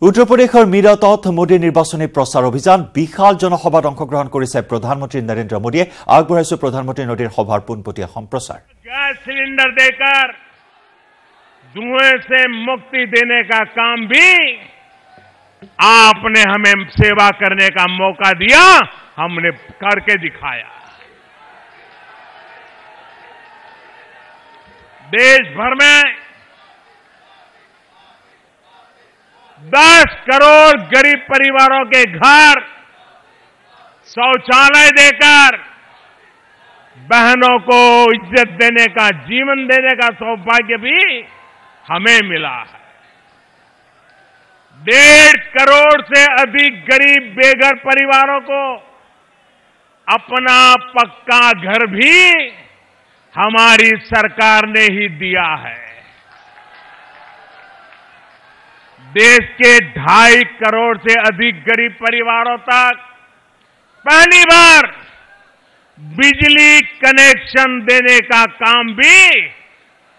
উত্তৰ প্ৰদেশৰ মিৰাটত মোদীৰ নিৰ্বাচনী প্ৰচাৰ অভিযান বিশাল জনসভাত অংশগ্ৰহণ কৰিছে প্ৰধানমন্ত্ৰী নৰেন্দ্ৰ মোদীয়ে আগবঢ়াইছে প্ৰধানমন্ত্ৰী মোদীৰ সভাৰ পোনপটীয়া সম্প্ৰচাৰ गैस सिलेंडर देकर धुएं से मुक्ति देने का काम भी आपने हमें सेवा करने का मौका दिया, हमने करके दिखाया। देश भर में 10 करोड़ गरीब परिवारों के घर शौचालय देकर बहनों को इज्जत देने का, जीवन देने का सौभाग्य भी हमें मिला है। 1.5 करोड़ से अधिक गरीब बेघर परिवारों को अपना पक्का घर भी हमारी सरकार ने ही दिया है। देश के 2.5 करोड़ से अधिक गरीब परिवारों तक पहली बार बिजली कनेक्शन देने का काम भी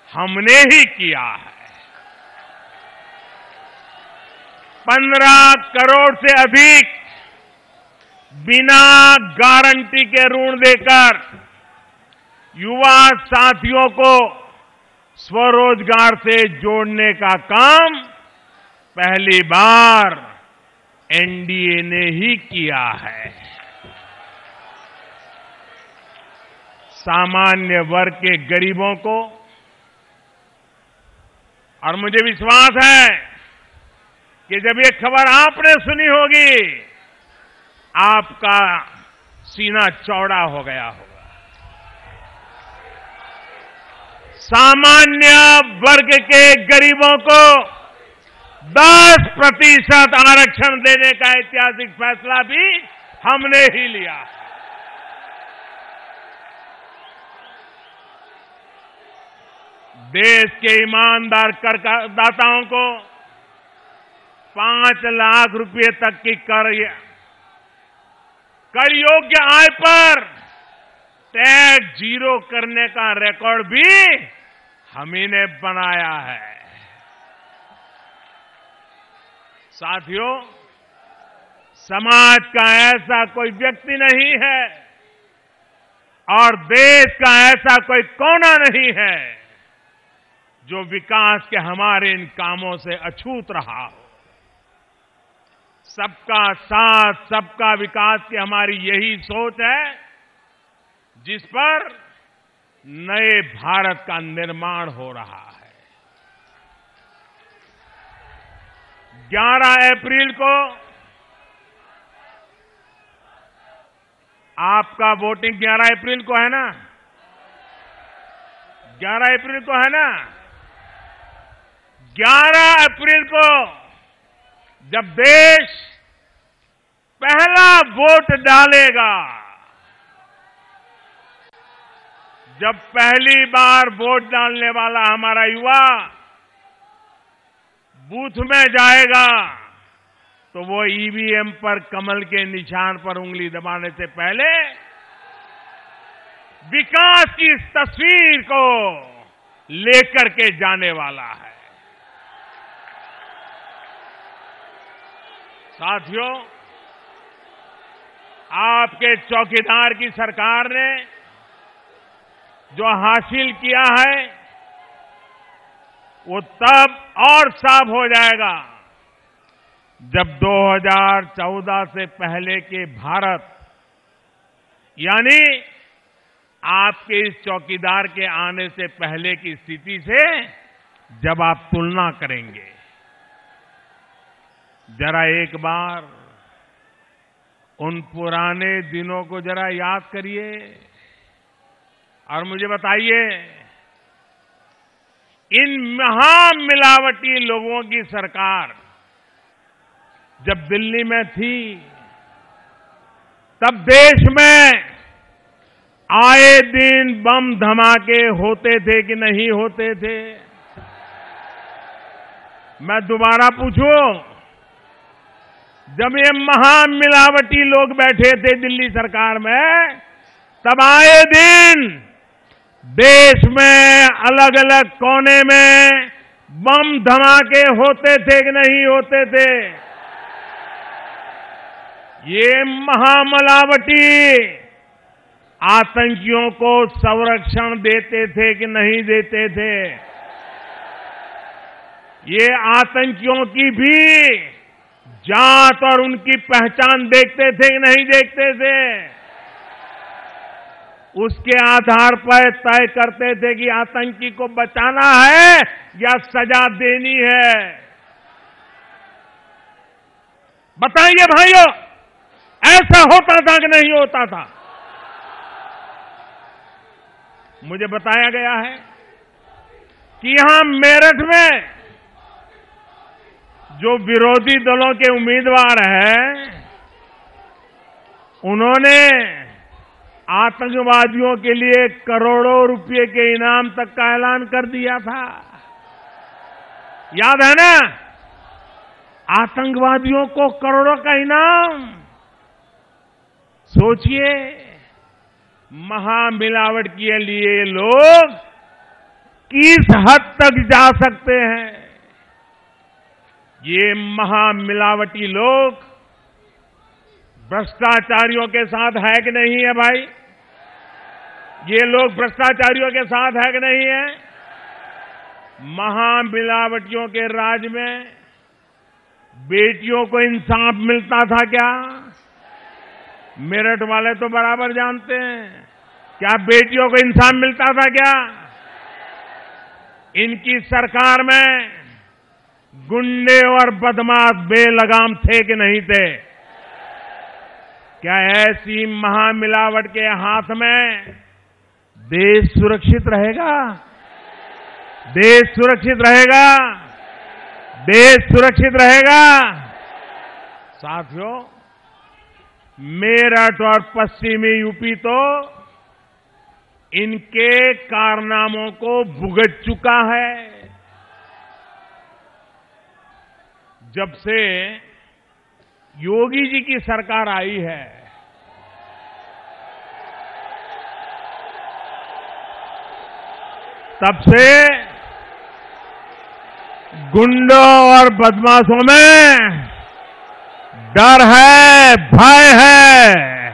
हमने ही किया है। 15 करोड़ से अधिक बिना गारंटी के ऋण देकर युवा साथियों को स्वरोजगार से जोड़ने का काम पहली बार एनडीए ने ही किया है। सामान्य वर्ग के गरीबों को, और मुझे विश्वास है कि जब ये खबर आपने सुनी होगी, आपका सीना चौड़ा हो गया होगा। सामान्य वर्ग के गरीबों को 10% आरक्षण देने का ऐतिहासिक फैसला भी हमने ही लिया। देश के ईमानदार करदाताओं को 5 लाख रुपए तक की कर योग्य आय पर टैक्स जीरो करने का रिकॉर्ड भी हम ही ने बनाया है। साथियों, समाज का ऐसा कोई व्यक्ति नहीं है और देश का ऐसा कोई कोना नहीं है जो विकास के हमारे इन कामों से अछूत रहा हो। सबका साथ, सबका विकास की हमारी यही सोच है जिस पर नए भारत का निर्माण हो रहा है। 11 अप्रैल को आपका वोटिंग 11 अप्रैल को है ना? 11 अप्रैल को है ना? 11 अप्रैल को जब देश पहला वोट डालेगा, जब पहली बार वोट डालने वाला हमारा युवा बूथ में जाएगा, तो वो ईवीएम पर कमल के निशान पर उंगली दबाने से पहले विकास की इस तस्वीर को लेकर के जाने वाला है। साथियों, आपके चौकीदार की सरकार ने जो हासिल किया है वो तब और साफ हो जाएगा जब 2014 से पहले के भारत, यानी आपके इस चौकीदार के आने से पहले की स्थिति से जब आप तुलना करेंगे। जरा एक बार उन पुराने दिनों को जरा याद करिए और मुझे बताइए, इन महामिलावटी लोगों की सरकार जब दिल्ली में थी, तब देश में आए दिन बम धमाके होते थे कि नहीं होते थे? मैं दोबारा पूछूं, जब ये महामिलावटी लोग बैठे थे दिल्ली सरकार में, तब आए दिन देश में अलग अलग कोने में बम धमाके होते थे कि नहीं होते थे? ये महामिलावटी आतंकियों को संरक्षण देते थे कि नहीं देते थे? ये आतंकियों की भी जात और उनकी पहचान देखते थे कि नहीं देखते थे? उसके आधार पर तय करते थे कि आतंकी को बचाना है या सजा देनी है। बताइए भाइयों, ऐसा होता था कि नहीं होता था? मुझे बताया गया है कि यहां मेरठ में जो विरोधी दलों के उम्मीदवार हैं, उन्होंने आतंकवादियों के लिए करोड़ों रुपए के इनाम तक का ऐलान कर दिया था। याद है ना? आतंकवादियों को करोड़ों का इनाम। सोचिए, महामिलावट के लिए लोग किस हद तक जा सकते हैं। ये महामिलावटी लोग भ्रष्टाचारियों के साथ है कि नहीं है भाई? ये लोग भ्रष्टाचारियों के साथ है कि नहीं है? महामिलावटियों के राज में बेटियों को इंसाफ मिलता था क्या? मेरठ वाले तो बराबर जानते हैं। क्या बेटियों को इंसाफ मिलता था क्या? इनकी सरकार में गुंडे और बदमाश बेलगाम थे कि नहीं थे? क्या ऐसी महामिलावट के हाथ में देश सुरक्षित रहेगा? देश सुरक्षित रहेगा? देश सुरक्षित रहेगा? साथियों, मेरठ और पश्चिमी यूपी तो इनके कारनामों को भुगत चुका है। जब से योगी जी की सरकार आई है, तब से गुंडों और बदमाशों में डर है, भय है।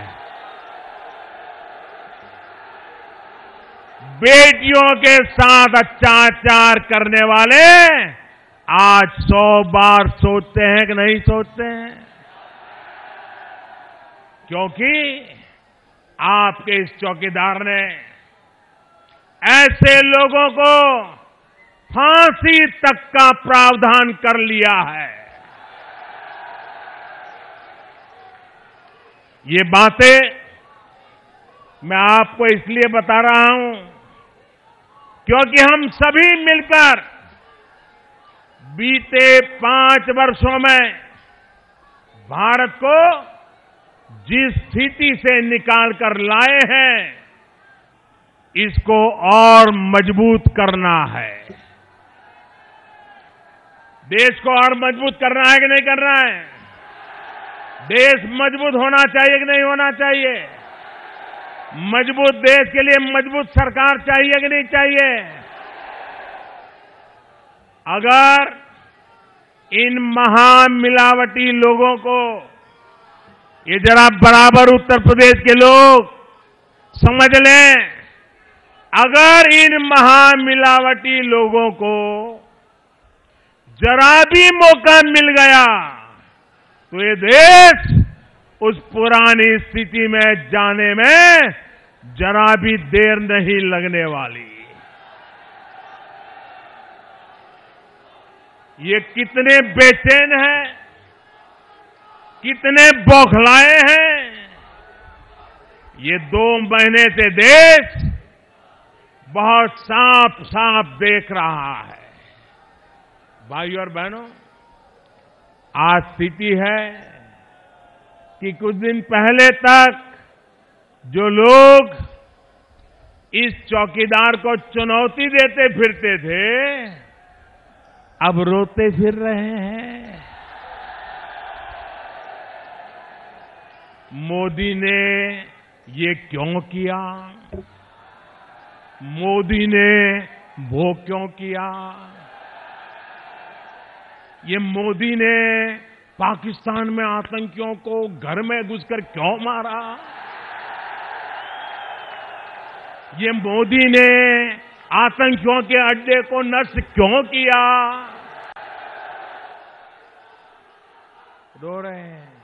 बेटियों के साथ अत्याचार करने वाले आज 100 बार सोचते हैं कि नहीं सोचते हैं? क्योंकि आपके इस चौकीदार ने ऐसे लोगों को फांसी तक का प्रावधान कर लिया है। ये बातें मैं आपको इसलिए बता रहा हूं क्योंकि हम सभी मिलकर बीते 5 वर्षों में भारत को जिस स्थिति से निकाल कर लाए हैं, इसको और मजबूत करना है। देश को और मजबूत करना है कि नहीं करना है? देश मजबूत होना चाहिए कि नहीं होना चाहिए? मजबूत देश के लिए मजबूत सरकार चाहिए कि नहीं चाहिए? अगर इन महामिलावटी लोगों को, ये जरा बराबर उत्तर प्रदेश के लोग समझ लें, अगर इन महामिलावटी लोगों को जरा भी मौका मिल गया तो ये देश उस पुरानी स्थिति में जाने में जरा भी देर नहीं लगने वाली। ये कितने बेचैन हैं, कितने बौखलाए हैं। ये 2 महीने से देश बहुत साफ साफ देख रहा है। भाइयों और बहनों, आज स्थिति है कि कुछ दिन पहले तक जो लोग इस चौकीदार को चुनौती देते फिरते थे, अब रोते फिर रहे हैं। मोदी ने ये क्यों किया? मोदी ने वो क्यों किया? ये मोदी ने पाकिस्तान में आतंकियों को घर में घुसकर क्यों मारा? ये मोदी ने आतंकियों के अड्डे को नष्ट क्यों किया? रो रहे हैं।